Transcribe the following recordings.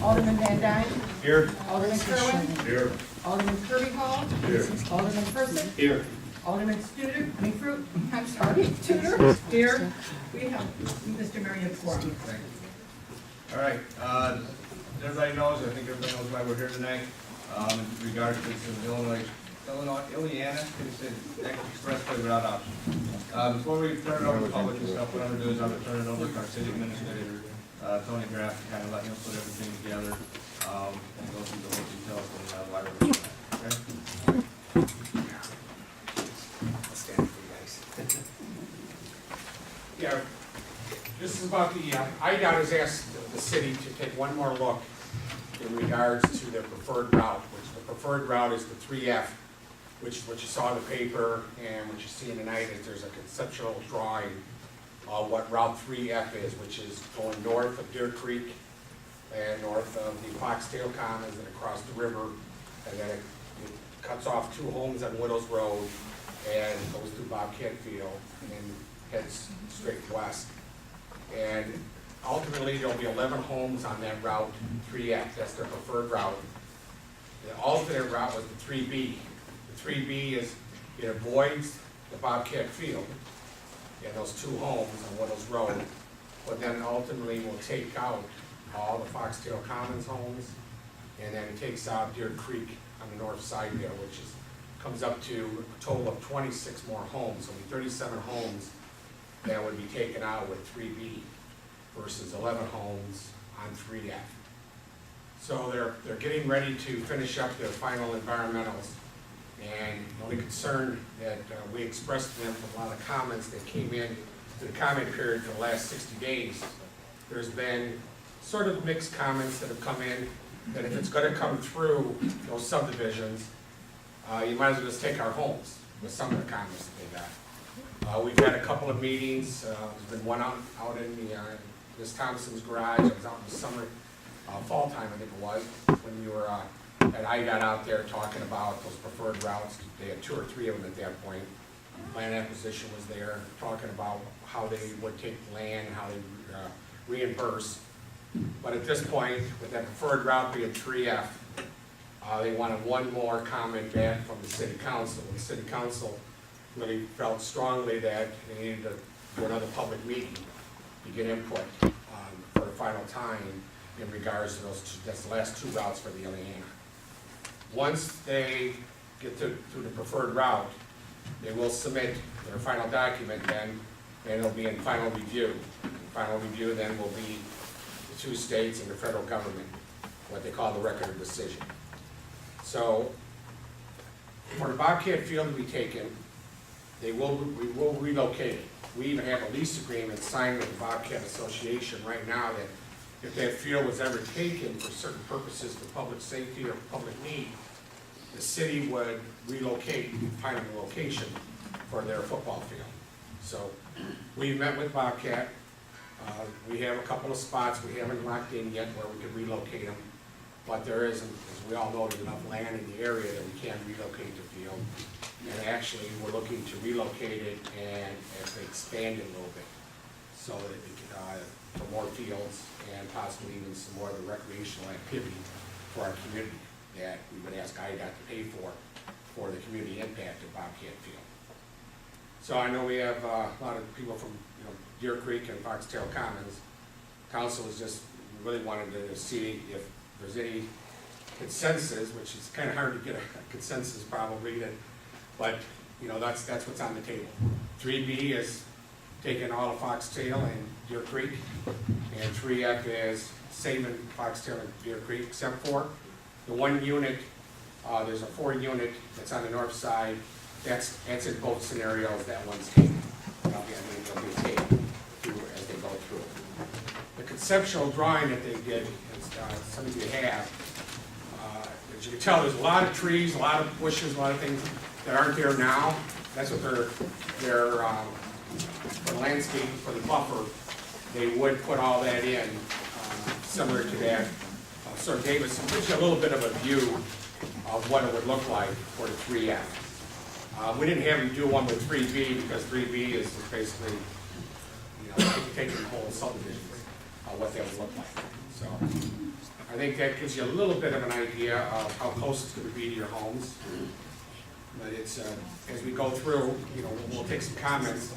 Alderman Van Dyne. Here. Alderman Kerwin. Here. Alderman Kirby Hall. Here. Alderman Person. Here. Alderman Studer, I'm sorry, Tudor. Here. We have Mr. Marion Quorum. All right, everybody knows, I think everybody knows why we're here tonight, in regards to this Illiana Expressway without option. Before we turn it over to public and stuff, what I'm gonna do is I'm gonna turn it over to our city administrator, Tony Graff, to kind of let him put everything together, and go through the whole details and why we're here tonight, okay? I'll stand for you guys. Yeah, this is about the, IDOT has asked the city to take one more look in regards to the preferred route, which the preferred route is the 3F, which what you saw in the paper and what you see tonight is there's a conceptual drawing of what Route 3F is, which is going north of Deer Creek and north of the Stella Commons and across the river, and then it cuts off 2 homes on Widows Road and goes through Bobcat Field and heads straight west. And ultimately, there'll be 11 homes on that route, 3F, that's their preferred route. The alternate route was the 3B. The 3B is, it avoids the Bobcat Field and those 2 homes on Widows Road, but then ultimately will take out all the Foxtail Commons homes, and then it takes out Deer Creek on the north side there, which is, comes up to a total of 26 more homes, so 37 homes that would be taken out with 3B versus 11 homes on 3F. So they're getting ready to finish up their final environmentals. And the only concern that we expressed to them from a lot of comments that came in to the comment period for the last 60 days, there's been sort of mixed comments that have come in that if it's going to come through those subdivisions, you might as well just take our homes, with some of the comments that they got. We've had a couple of meetings. There's been one out in the Ms. Thompson's garage. I was out in the summer, fall time I think it was, when we were at IDOT out there talking about those preferred routes. They had 2 or 3 of them at that point. Land acquisition was there, talking about how they would take land, how they reimburse. But at this point, with that preferred route being 3F, they wanted one more comment back from the city council. The city council really felt strongly that they needed to do another public meeting to get input for the final time in regards to that's the last 2 routes for the Illiana. Once they get to the preferred route, they will submit their final document then, and it'll be in final review. Final review then will be the 2 states and the federal government, what they call the record of decision. So, for the Bobcat Field to be taken, we will relocate it. We even have a lease agreement signed with the Bobcat Association right now that if that field was ever taken for certain purposes for public safety or public need, the city would relocate, find a location for their football field. So we met with Bobcat. We have a couple of spots we haven't locked in yet where we could relocate them, but there isn't, as we all know, there's enough land in the area that we can't relocate the field. And actually, we're looking to relocate it and actually expand it a little bit so that we can, for more fields and possibly even some more of the recreational activity for our community that we would ask IDOT to pay for the community impact of Bobcat Field. So I know we have a lot of people from Deer Creek and Foxtail Commons. Council is just really wanted to see if there's any consensus, which is kind of hard to get a consensus probably, but that's what's on the table. 3B is taking all of Foxtail and Deer Creek, and 3F is saving Foxtail and Deer Creek, except for the 1 unit. There's a 4 unit that's on the north side. That's in both scenarios. That one's taken. They'll be taken through as they go through. The conceptual drawing that they did, some of you have, as you can tell, there's a lot of trees, a lot of bushes, a lot of things that aren't there now. That's what their for the landscape, for the buffer, they would put all that in, similar to that. Sir Davis gives you a little bit of a view of what it would look like for the 3F. We didn't have him do one with 3B because 3B is basically, taking the whole subdivision, what that would look like. So, I I think that gives you a little bit of an idea of how close it's gonna be to your homes. But it's, as we go through, you know, we'll take some comments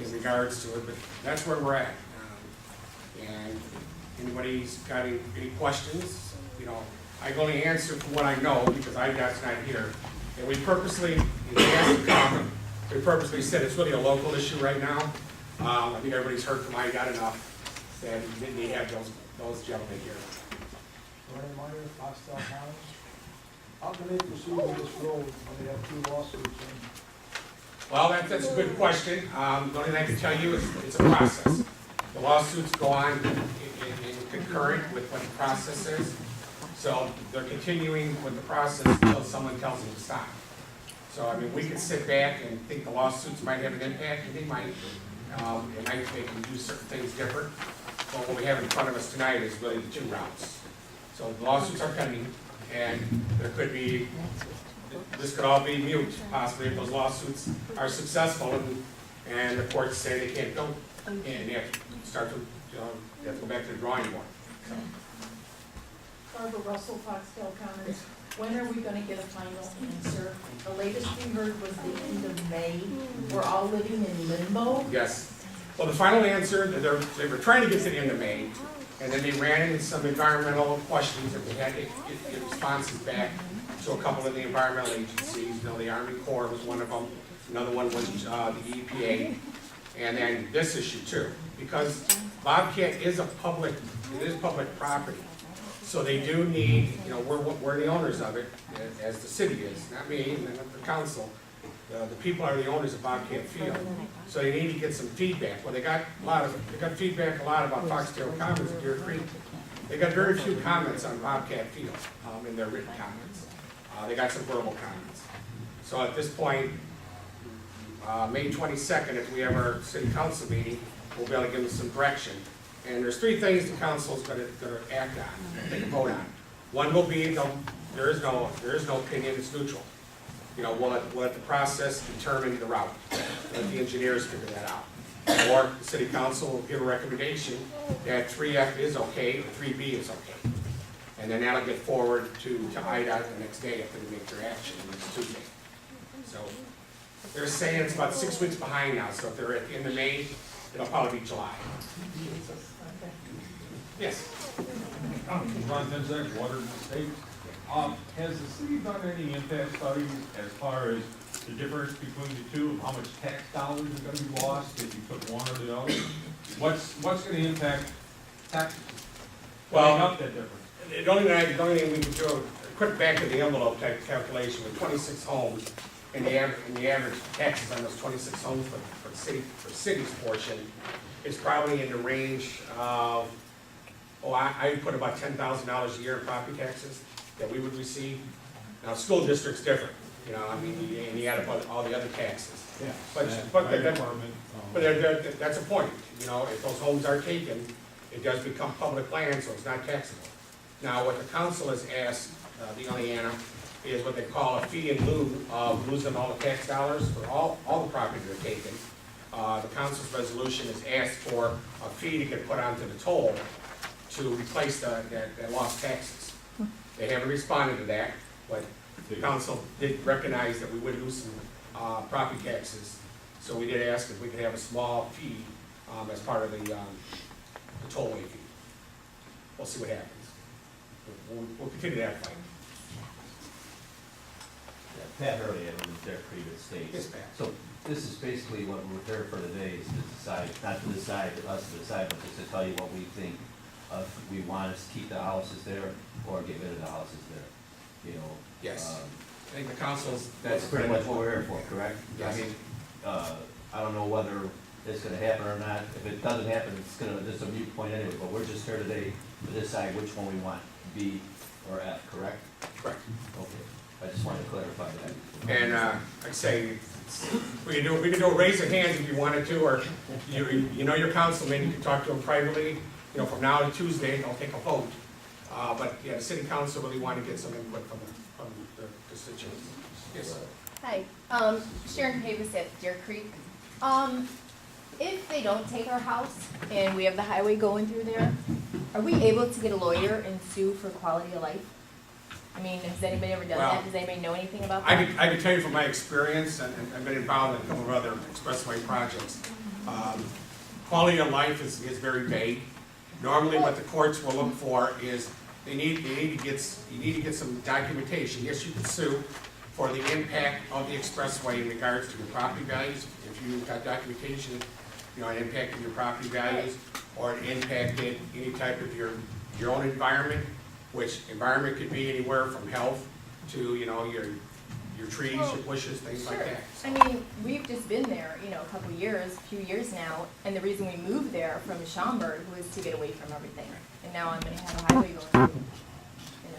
in regards to it, but that's where we're at. And anybody's got any questions, you know, I can only answer from what I know, because IDOT's not here. And we purposely, you asked to come, we purposely said it's really a local issue right now. I think everybody's heard from IDOT enough that they have those gentlemen here. Brian Meyer, Stella Commons. How can they proceed with this road when they have two lawsuits in? Well, that's a good question. The only thing I can tell you is it's a process. The lawsuits go on in concurrent with what the process is. So they're continuing with the process until someone tells them to stop. So, I mean, we can sit back and think the lawsuits might have an impact, and they might. It might make them do certain things different. But what we have in front of us tonight is really the two routes. So the lawsuits are pending, and there could be, this could all be mute, possibly, if those lawsuits are successful, and the courts say they can't go, and they have to start to, you know, they have to go back to the drawing board. So, Barbara Russell, Foxtel Commons. When are we gonna get a final answer? The latest we heard was the end of May. We're all living in limbo. yes. Well, the final answer, they were trying to get to the end of May, and then they ran into some environmental questions, and we had to get responses back to a couple of the environmental agencies. You know, the Army Corps was one of them, another one was the EPA, and then this issue too, because Bobcat is public property. So they do need, you know, we're the owners of it, as the city is, not me, and not the council. The people are the owners of Bobcat Field, so they need to get some feedback. Well, they got feedback a lot about Foxtail Commons and Deer Creek. They got very few comments on Bobcat Field, in their written comments. They got some verbal comments. So at this point, May 22nd, if we have our city council meeting, we'll be able to give them some direction. And there's three things the council's gonna act on, take a vote on. One will be, there is no opinion, it's neutral. You know, we'll let the process determine the route, let the engineers figure that out. Or the city council will give a recommendation that 3F is okay, or 3B is okay. And then that'll get forward to IDOT the next day after they make their action, next Tuesday. So, they're saying it's about 6 weeks behind now, so if they're at the end of May, it'll probably be July. Yes? Ron Tenzak, Water State. Has the city done any impact studies as far as the difference between the two, how much tax dollars are gonna be lost if you put one or the other? What's gonna impact taxes? Well, Make up that difference. the only thing we can do, a quick back of the envelope type calculation with 26 homes, and the average taxes on those 26 homes for the city's portion is probably in the range of, I put about $10,000 a year in property taxes that we would receive. Now, school district's different, you know, I mean, and you add up all the other taxes. Yeah. But that's a point, you know, if those homes are taken, it does become public land, so it's not taxable. Now, what the council has asked, the Illiana, is what they call a fee in lieu of losing all the tax dollars for all the property they're taking. The council's resolution has asked for a fee to get put onto the toll to replace that lost taxes. They haven't responded to that, but the council did recognize that we would lose some property taxes. So we did ask if we could have a small fee as part of the tollway fee. We'll see what happens. We'll continue that fight. Pat Hurley, I live there previous states. Yes, Pat. So this is basically what we're there for today, is to decide, not to decide, us to decide, but just to tell you what we think. If we want to keep the houses there or get rid of the houses there, you know. Yes. I think the council's. That's pretty much what we're here for, correct? Yes. I mean, I don't know whether it's gonna happen or not. If it doesn't happen, it's a moot point anyway, but we're just here today to decide which one we want, B or F, correct? Correct. Okay, I just wanted to clarify that. And I'd say, we can do a raise of hands if you wanted to, or you know your councilman, you can talk to him privately. You know, from now to Tuesday, they'll take a vote. But yeah, the city council really wanted to get some input from the constituents. Yes, sir. Hi, Sharon Pavis at Deer Creek. If they don't take our house and we have the highway going through there, are we able to get a lawyer and sue for quality of life? I mean, has anybody ever done Well, that? Does anybody know anything about I that? can tell you from my experience, and I've been involved in a couple of other expressway projects. Quality of life is very vague. Normally, what the courts will look for is, you need to get some documentation. Yes, you can sue for the impact of the expressway in regards to your property values. If you've got documentation, you know, it impacted your property values, or it impacted any type of your own environment, which environment could be anywhere from health to, you know, your trees, your bushes, things like that. I mean, we've just been there, you know, a few years now, and the reason we moved there from Schaumburg was to get away from everything. And now I'm gonna have a highway going through, you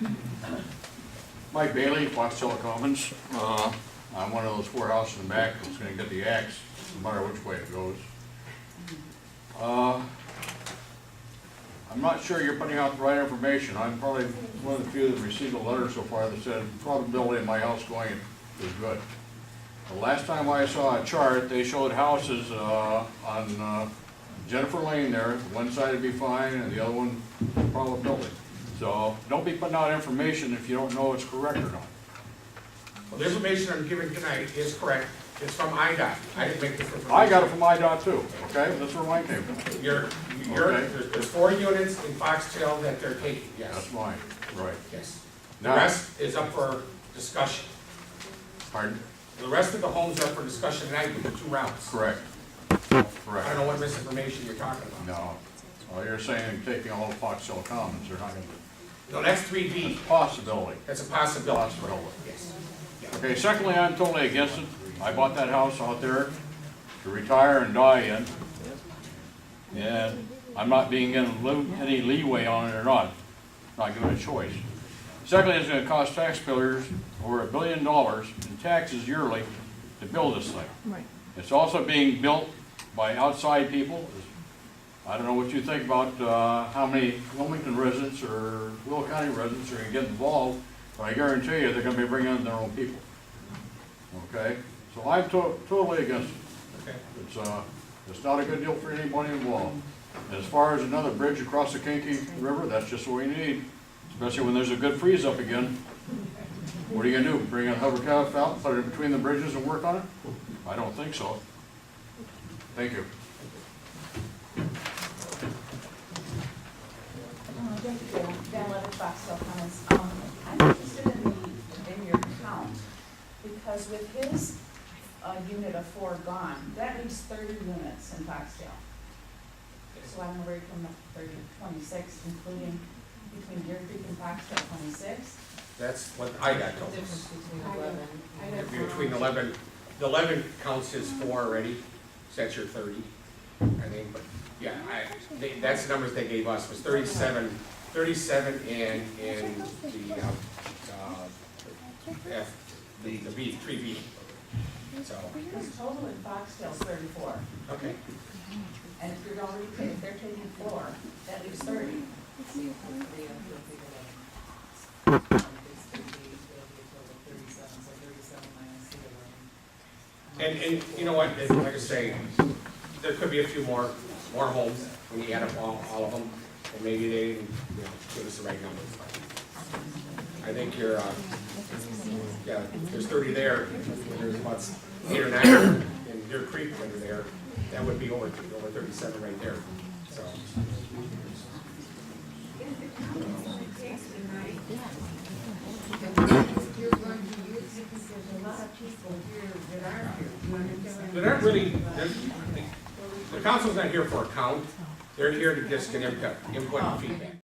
know. Mike Bailey, Stella Commons. I'm one of those four houses in the back that's gonna get the axe, no matter which way it goes. I'm not sure you're putting out the right information. I'm probably one of the few that received a letter so far that said probability of my house going is good. The last time I saw a chart, they showed houses on Jennifer Lane there. One side would be fine and the other one probability. So don't be putting out information if you don't know it's correct or not. Well, the information I'm giving tonight is correct. It's from IDOT. I didn't make this information. I got it from IDOT too, okay? That's where mine came from. There's 4 units in Foxtail that they're taking, yes. That's mine, right. Yes. The Now- rest is up for discussion. Pardon? The rest of the homes are up for discussion tonight with the 2 routes. Correct. I don't Correct. know what misinformation you're talking about. No. Well, you're saying taking all of Foxtel Commons, they're not gonna, No, that's 3D. possibility. That's a possibility. Possibility. Yes. Okay, secondly, I'm totally against it. I bought that house out there to retire and die in. And I'm not being given any leeway on it or not given a choice. Secondly, it's gonna cost taxpayers over $1 billion in taxes yearly to build this thing. Right. It's also being built by outside people. I don't know what you think about how many Wilmington residents or Will County residents are gonna get involved, but I guarantee you they're gonna be bringing in their own people. Okay? So I'm totally against it. Okay. It's not a good deal for anybody involved. And as far as another bridge across the Kinky River, that's just what we need, especially when there's a good freeze up again. What are you gonna do? Bring a hovercraft out, put it in between the bridges and work on it? I don't think so. Thank you. Thank you, Dan Levitt, Foxtel Commons. I'm interested in your count, because with his unit of 4 gone, that leaves 30 units in Foxtel. So I'm worried from the 30 to 26, including between Deer Creek and Foxtel, 26. That's what IDOT told us. Between 11, the 11 counts as 4 already, so that's your 30, I think, but, yeah, that's the numbers they gave us, was 37 in the B, 3B, so, His total in Foxtel is 34. okay. And if you're already, if they're taking 4, that leaves 30. And you know what, like I say, there could be a few more homes when you add up all of them, and maybe they didn't, you know, give us the right numbers. I think you're, yeah, there's 30 there, there's about 8 or 9 in Deer Creek under there, that would be over 37 right there, so. But aren't really, the council's not here for a count, they're here to just get input and feedback.